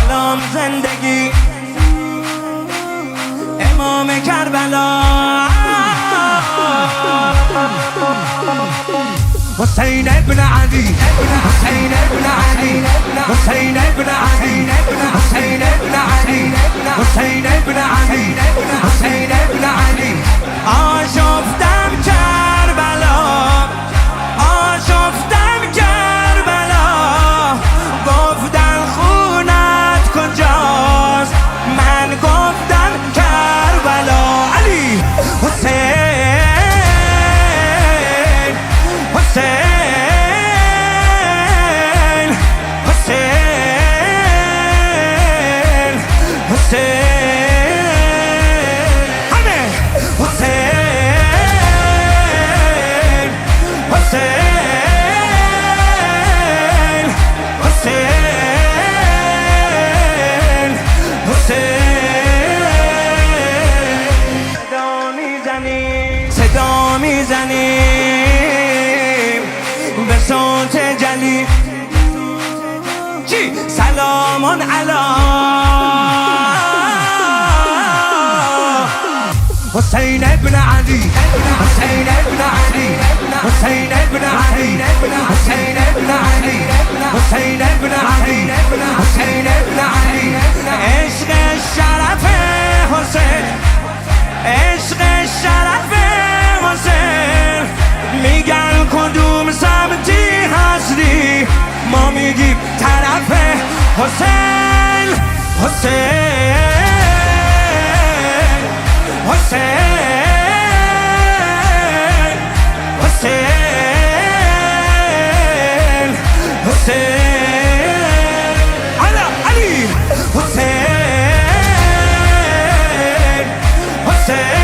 سلام زندگی امام کربلا حسین ابن علی حسین ابن علی حسین ابن علی حسین ابن علی حسین ابن علی حسین ابن علی آشفتم کربلا آشفتم کربلا گفتن خونت کجاست من گفتم کربلا علی حسین حسین حسین حسین همه حسین حسین حسین حسین صدا میزنیم به صوت جلی چی سلامون علی حسین ابن علی حسین ابن علی حسین ابن علی حسین ابن علی حسین ابن علی حسین ابن علی عشق شرف حسین عشق شرف حسین میگن کدوم سمتی هستی ما میگیم طرف حسین حسین حسین حسین حسین علی حسین حسین